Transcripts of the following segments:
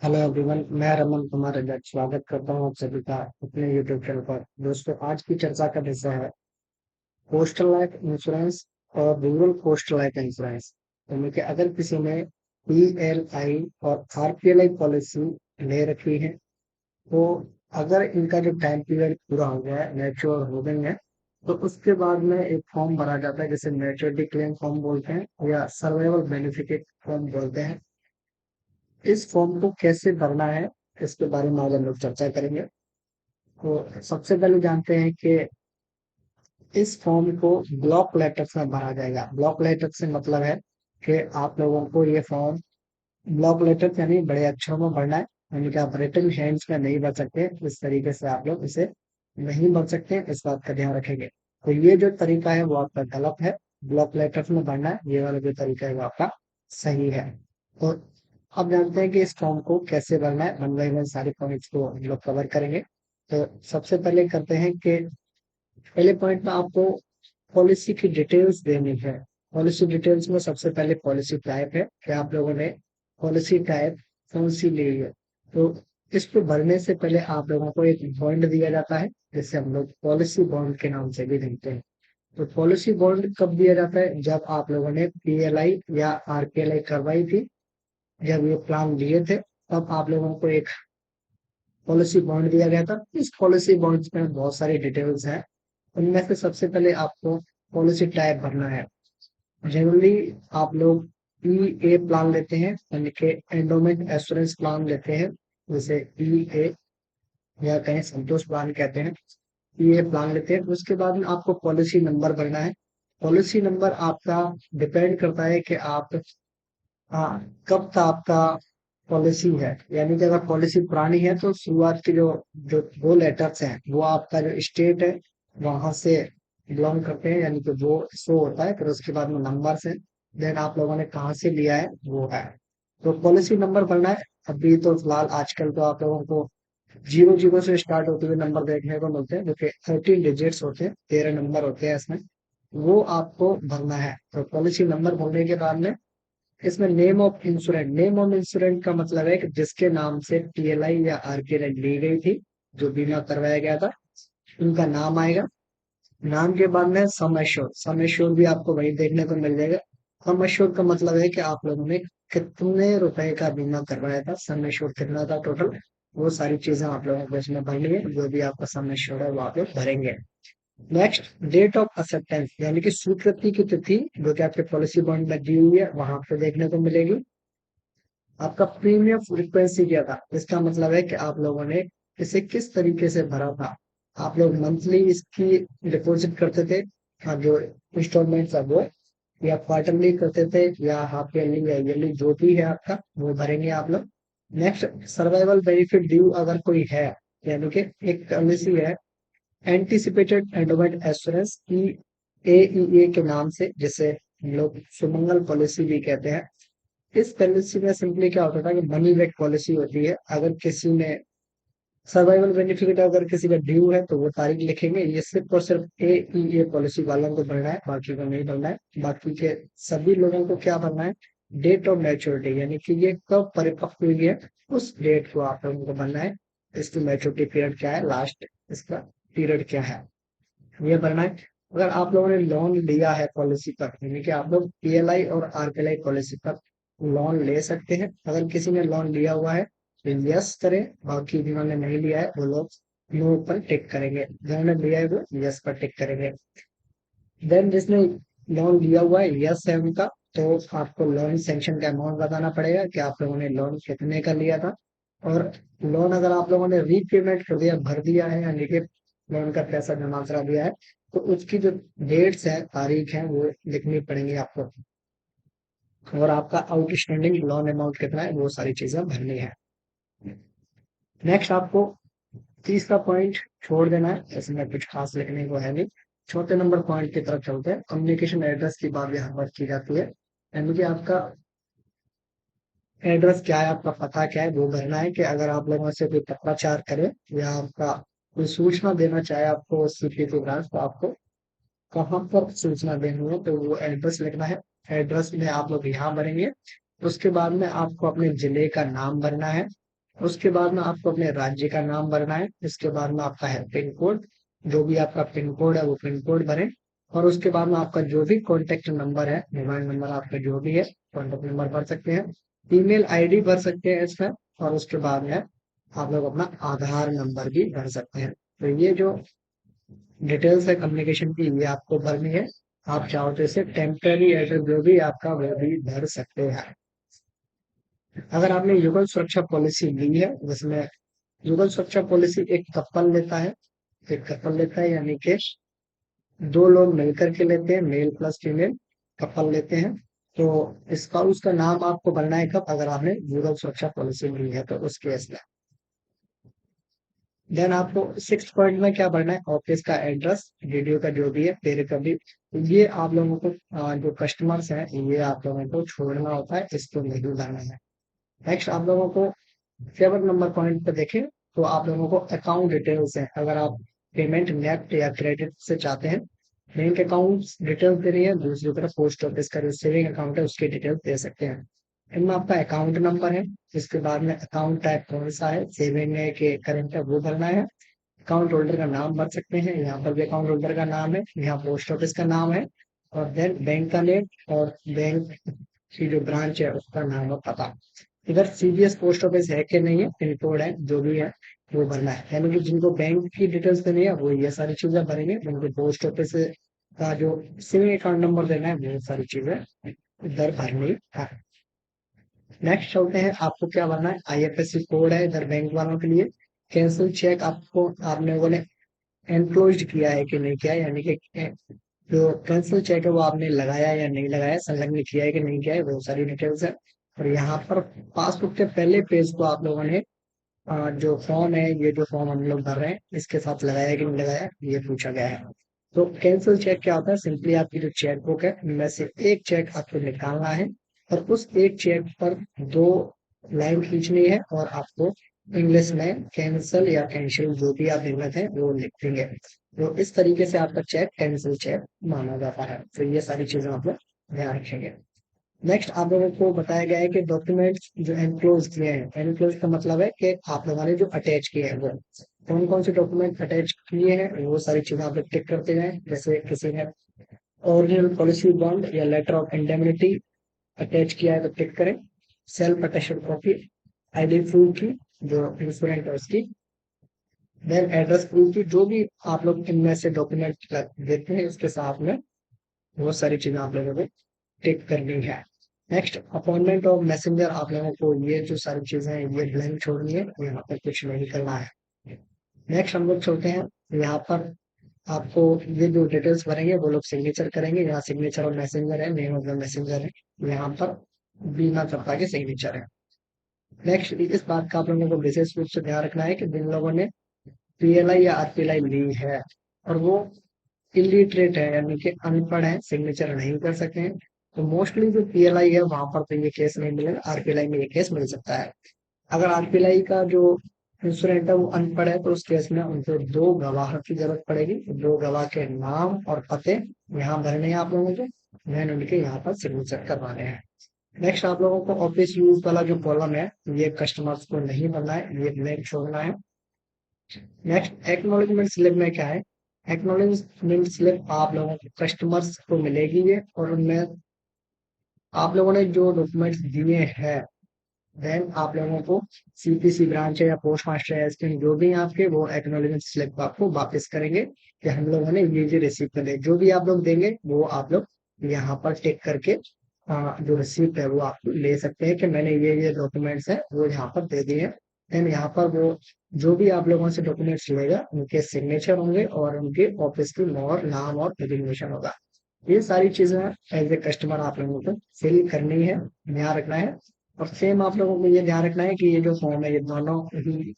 Hello everyone, मैं रमन कुमार रजक स्वागत करता हूँ आप सभी का अपने यूट्यूब चैनल पर। दोस्तों, आज की चर्चा का विषय है पोस्टल लाइफ इंश्योरेंस और रूरल पोस्टल लाइफ इंश्योरेंस। यानी कि अगर किसी ने पीएलआई और आरपीएलआई पॉलिसी ले रखी है, तो अगर इनका जो टाइम पीरियड पूरा हो गया है, मैच्योर हो गई है, तो उसके बाद में एक फॉर्म भरा जाता है जिसे मैच्योरिटी क्लेम फॉर्म बोलते हैं या सर्वाइवल बेनिफिट फॉर्म बोलते हैं। इस फॉर्म को कैसे भरना है, इसके बारे में आज हम लोग चर्चा करेंगे। तो सबसे पहले जानते हैं कि इस फॉर्म को ब्लॉक लेटर्स में भरा जाएगा। ब्लॉक लेटर से मतलब है कि आप लोगों को ये फॉर्म ब्लॉक लेटर यानी बड़े अक्षरों में भरना है। यानी कि आप रिटन हैंड्स में नहीं भर सकते, इस तरीके से आप लोग इसे नहीं भर सकते, इस बात का ध्यान रखेंगे। तो ये जो तरीका है वो आपका गलत है। ब्लॉक लेटर्स में भरना है, ये वाला जो तरीका है वो आपका सही है। तो अब जानते हैं कि इस फॉर्म को कैसे भरना है। वन बाई वन सारे पॉइंट्स को हम लोग कवर करेंगे। तो सबसे पहले करते हैं कि पहले पॉइंट में आपको पॉलिसी की डिटेल्स देनी है। पॉलिसी डिटेल्स में सबसे पहले पॉलिसी टाइप है कि आप लोगों ने पॉलिसी टाइप कौन सी ली है। तो इसको भरने से पहले आप लोगों को एक बॉन्ड दिया जाता है, जिसे हम लोग पॉलिसी बॉन्ड के नाम से भी जानते हैं। तो पॉलिसी बॉन्ड कब दिया जाता है? जब आप लोगों ने पीएलआई या आरपीएलआई करवाई थी, जब ये प्लान लिए थे, तब आप लोगों को एक पॉलिसी बॉन्ड दिया गया था। इस पॉलिसी बॉन्ड में बहुत सारी डिटेल्स हैं। उनमें से सबसे पहले आपको पॉलिसी टाइप भरना है। जनरली आप लोग ई ए प्लान लेते हैं, यानी कि एंडोमेंट एश्योरेंस प्लान लेते हैं, जैसे ई ए या कहीं संतोष प्लान कहते हैं। ई ए प्लान लेते हैं, उसके बाद में आपको पॉलिसी नंबर भरना है। पॉलिसी नंबर आपका डिपेंड करता है कि आप कब का आपका पॉलिसी है। यानी कि अगर पॉलिसी पुरानी है तो शुरुआत के जो जो दो लेटर्स हैं वो आपका जो स्टेट है वहां से बिलोंग करते हैं, यानी कि वो शो होता है। फिर उसके बाद में नंबर है, देन आप लोगों ने कहाँ से लिया है वो है। तो पॉलिसी नंबर भरना है। अभी तो फिलहाल आजकल तो आप लोगों को 00 से स्टार्ट होते हुए नंबर देखने को मिलते हैं, जो कि 13 डिजिट्स होते हैं, 13 नंबर होते हैं इसमें। वो आपको भरना है। तो पॉलिसी नंबर भरने के बाद में इसमें नेम ऑफ इंश्योरेंट का मतलब है कि जिसके नाम से पीएलआई या आरपीएलआई ली गई थी, जो बीमा करवाया गया था, उनका नाम आएगा। नाम के बाद में सम एश्योर्ड भी आपको वही देखने को मिल जाएगा। सम एश्योर्ड का मतलब है कि आप लोगों ने कितने रुपए का बीमा करवाया था, सम एश्योर्ड कितना था टोटल, वो सारी चीजें आप लोगों को इसमें भरनी है। जो भी आपका सम एश्योर्ड है वो आप लोग भरेंगे। नेक्स्ट, डेट ऑफ एक्सेप्टेंस यानी कि स्वीकृति की तिथि, जो कि आपके पॉलिसी बॉन्ड में दी हुई है वहां पे देखने को मिलेगी। आपका प्रीमियम फ्रीक्वेंसी क्या था, इसका मतलब है कि आप लोगों ने इसे किस तरीके से भरा था। आप लोग मंथली इसकी डिपॉजिट करते थे, जो इंस्टॉलमेंट है वो, या क्वार्टरली करते थे, या हाफ ईयरली या ईयरली, जो भी है आपका वो भरेंगे आप लोग। नेक्स्ट, सर्वाइवल बेनिफिट ड्यू अगर कोई है, यानी कि एक पॉलिसी है एंटीसिपेटेड एंडोमेंट एश्योरेंस की एईए के नाम से, जिसे हम लोग सुमंगल पॉलिसी भी कहते हैं। इस पॉलिसी में सिंपली क्या होता था कि मनी बैक पॉलिसी होती है। अगर किसी ने सर्वाइवल बेनिफिट अगर किसी का ड्यू है तो वो तारीख लिखेंगे। ये सिर्फ और सिर्फ ए पॉलिसी वालों को भरना है, बाकी को नहीं भरना है। बाकी के सभी लोगों को क्या भरना है? डेट ऑफ मैच्योरिटी, यानी कि ये कब परिपक्व हुई है, उस डेट को आप लोगों को भरना है। इसकी मैच्योरिटी पीरियड क्या है, लास्ट इसका पीरियड क्या है, ये भरना है। अगर आप लोगों ने लोन लिया है पॉलिसी पर, यानी कि आप लोग पीएलआई और आरपीएलआई पॉलिसी पर लोन ले सकते हैं। अगर किसी ने लोन लिया हुआ है तो यस करें, बाकी जिन्होंने नहीं लिया है वो लोग नो पर टिक करेंगे, जिन्होंने लिया है वो यस पर टिक करेंगे। देन जिसने लोन लिया हुआ है, यस है उनका, तो आपको लोन सेंक्शन का अमाउंट बताना पड़ेगा कि आप लोगों ने लोन कितने का लिया था। और लोन अगर आप लोगों ने रीपेमेंट कर दिया, भर दिया है, यानी कि लोन का पैसा जमा करा दिया है, तो उसकी जो डेट्स है, तारीख है, वो लिखनी पड़ेंगी आपको। और आपका आउटस्टैंडिंग लोन अमाउंट कितना है, वो सारी चीजें भरनी है। नेक्स्ट, आपको तीसरा पॉइंट छोड़ देना है, इसमें कुछ खास लिखने को है नहीं। चौथे नंबर पॉइंट की तरफ चलते हैं। कम्युनिकेशन एड्रेस की बात यहाँ पर की जाती है, यानी कि आपका एड्रेस क्या है, आपका पता क्या है, वो भरना है। कि अगर आप लोगों से कोई पत्राचार करे या आपका कोई सूचना देना चाहे आपको सीपीटी ब्रांच, तो आपको कहाँ पर सूचना देनी है, तो वो एड्रेस लिखना है। एड्रेस में आप लोग यहाँ भरेंगे। उसके बाद में आपको अपने जिले का नाम भरना है। उसके बाद में आपको अपने राज्य का नाम भरना है। इसके बाद में आपका है पिन कोड, जो भी आपका पिन कोड है वो पिन कोड भरें। और उसके बाद में आपका जो भी कॉन्टेक्ट नंबर है, मोबाइल नंबर आपका जो भी है, कॉन्टेक्ट नंबर भर सकते हैं। ईमेल आईडी भर सकते हैं इसमें। और उसके बाद में आप लोग अपना आधार नंबर भी भर सकते हैं। तो ये जो डिटेल्स है कम्युनिकेशन की, ये आपको भरनी है। आप चाहो तो इसे टेम्पररी एड्रेस जो भी आपका वो भी भर सकते हैं। अगर आपने युगल सुरक्षा पॉलिसी ली है, जिसमें युगल सुरक्षा पॉलिसी एक कपल लेता है, यानी कि दो लोग मिलकर के लेते हैं, मेल प्लस फीमेल कपल लेते हैं। तो इसका उसका नाम आपको बनना है कब, अगर आपने युगल सुरक्षा पॉलिसी ली है तो उस केस में। देन आपको सिक्स पॉइंट में क्या भरना है, ऑफिस का एड्रेस, वीडियो का जो भी है, पेड़ का भी। ये आप लोगों को जो कस्टमर्स हैं ये आप लोगों को छोड़ना होता है, इसको नहीं भरना है। नेक्स्ट आप लोगों को 7 नंबर पॉइंट पे देखें, तो आप लोगों को अकाउंट डिटेल्स है। अगर आप पेमेंट नेट या क्रेडिट से चाहते हैं, बैंक अकाउंट डिटेल्स दे रही है, दूसरी तरफ पोस्ट ऑफिस का जो सेविंग अकाउंट है उसकी डिटेल्स दे सकते हैं। इनमें आपका अकाउंट नंबर है, इसके बाद में अकाउंट टाइप कौन सा है, सेविंग है कि करंट है, वो भरना है। अकाउंट होल्डर का नाम भर सकते हैं, यहाँ पर भी अकाउंट होल्डर का नाम है, यहाँ पोस्ट ऑफिस का नाम है। और देन बैंक का नेम और बैंक की जो ब्रांच है उसका नाम और पता। इधर सीबीएस पोस्ट ऑफिस है कि नहीं है, पिन कोड है, जो भी है वो भरना है। यानी कि जिनको बैंक की डिटेल्स देनी है वो ये सारी चीजें भरेंगे, जिनको पोस्ट ऑफिस का जो सेविंग अकाउंट नंबर देना है वो सारी चीजें इधर भरनी है। नेक्स्ट चलते हैं, आपको क्या भरना है, आईएफएससी कोड है इधर बैंक वालों के लिए। कैंसिल चेक आपको आप लोगों ने एनक्लोज किया है कि नहीं किया है, यानी कि जो कैंसिल चेक है वो आपने लगाया या नहीं लगाया, संलग्न किया है कि नहीं किया है, वो सारी डिटेल्स है। और यहाँ पर पासबुक के पहले पेज को आप लोगों ने जो फॉर्म है, ये जो फॉर्म हम लोग भर रहे हैं इसके साथ लगाया है कि नहीं लगाया, ये पूछा गया है। तो कैंसिल चेक क्या होता है, सिंपली आपकी जो चेक बुक है उनमें से एक चेक आपको निकालना है और उस एक चेक पर दो लाइन खींचनी है और आपको इंग्लिश में कैंसिल या कैंसिल जो भी आप लिखना है वो लिख देंगे। तो इस तरीके से आपका चेक कैंसिल चेक माना जाता है। तो ये सारी चीजें आप लोग ध्यान रखेंगे। नेक्स्ट आप लोगों को बताया गया है कि डॉक्यूमेंट्स जो एनक्लोज किए हैं, एनक्लोज का मतलब है कि आप लोगों ने जो अटैच किए हैं वो कौन कौन से डॉक्यूमेंट अटैच किए हैं, वो सारी चीजें आप लोग टिक करते जाएं। जैसे किसी ने ओरिजिनल पॉलिसी बॉन्ड या लेटर ऑफ इंडेमनिटी अटैच किया है तो टिक करें। Self attested copy ID proof की, जो इंश्योरेंस है उसकी। देन एड्रेस प्रूफ की, जो भी आप लोग इनमें से डॉक्यूमेंट देते हैं उसके साथ में वो सारी चीजें आप लोगों को टिक करनी है। नेक्स्ट अपॉइंटमेंट ऑफ मैसेंजर, आप लोगों को ये जो सारी चीजें हैं ये ब्लैंक छोड़नी है, यहाँ पर कुछ नहीं करना है। नेक्स्ट हम लोग चलते हैं, यहाँ पर आपको ये जो डिटेल्स भरेंगे वो लोग सिग्नेचर करेंगे। यहाँ सिग्नेचर और मैसेंजर है, नेम ऑफ द मैसेंजर है, यहाँ पर बीमा चोपड़ा के सिग्नेचर है। नेक्स्ट इस बात का आप लोगों को विशेष रूप से ध्यान रखना है कि जिन लोगों ने पीएलआई या आरपीएलआई ली है और वो इलिटरेट है यानी कि अनपढ़ है, सिग्नेचर नहीं कर सकते हैं, तो मोस्टली जो पीएलआई है वहां पर तो ये केस नहीं मिलेगा, आरपीएलआई में ये केस मिल सकता है। अगर आरपीएलआई का जो इंश्योरेंट है वो अनपढ़ है तो उस केस में उनको दो गवाह की जरूरत पड़ेगी। दो गवाह के नाम और पते यहाँ भरने हैं आप लोगों को, मैंने उनके यहाँ पर सिग्नेचर करवाने हैं। नेक्स्ट आप लोगों को ऑफिस यूज वाला जो कॉलम है ये कस्टमर्स को नहीं भरना है, ये ब्लैंक छोड़ना है। नेक्स्ट एक्नॉलेजमेंट स्लिप में क्या है, एक्नॉलेजमेंट स्लिप आप लोगों को कस्टमर्स को मिलेगी ये, और उनमें आप लोगों ने जो डॉक्यूमेंट्स दिए हैं देन आप लोगों को सीपीसी ब्रांच है या पोस्ट मास्टर असिस्टेंट जो भी हैं आपके, वो एक्नॉलेजमेंट स्लिप आपको वापस करेंगे कि हम लोगों ने ये रिसीव कर लिया। जो भी आप लोग देंगे वो आप लोग यहाँ पर टिक करके जो रिसीप्ट है वो आप ले सकते हैं कि मैंने ये डॉक्यूमेंट्स है वो यहाँ पर दे दिए। देन यहाँ पर वो जो भी आप लोगों से डॉक्यूमेंट्स लेगा उनके सिग्नेचर होंगे और उनके ऑफिस की मोहर, नाम और डेजिग्नेशन होगा। ये सारी चीजें एज ए कस्टमर आप लोगों को फिल करनी है, ध्यान रखना है। और सेम आप लोगों को ये ध्यान रखना है कि ये जो फॉर्म है ये दोनों ही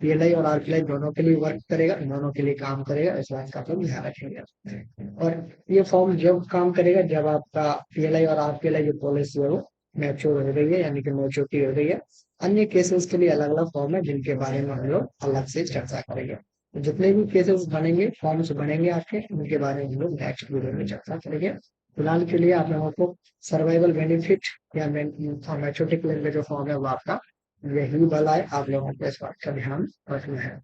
पीएलआई और आरपीएलआई दोनों के लिए वर्क करेगा, दोनों के लिए काम करेगा, इस बात का आप लोग ध्यान रखेंगे। और ये फॉर्म जब काम करेगा जब आपका पीएलआई और आरपीएलआई जो पॉलिसी है वो मैच्योर हो रही है, यानी कि मैच्योरिटी हो रही है। अन्य केसेस के लिए अलग अलग फॉर्म है जिनके बारे में हम लोग अलग से चर्चा करेंगे। तो जितने भी केसेस बनेंगे, फॉर्म्स बनेंगे आपके, उनके बारे में हम लोग नेक्स्ट वीडियो में चर्चा करेंगे। फिलहाल के लिए आप लोगों को सर्वाइवल बेनिफिट या मैच्योरिटी क्लेम का जो फॉर्म है वो आपका यही भलाई आप लोगों को इस बात का ध्यान रखना है।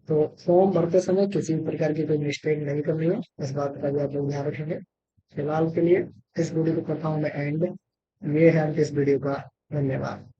तो फॉर्म भरते समय किसी भी प्रकार की कोई मिस्टेक नहीं करनी है, इस बात का भी आप लोग ध्यान रखेंगे। फिलहाल के लिए इस वीडियो को करता हूँ मैं एंड। ये है अंत इस वीडियो का। धन्यवाद।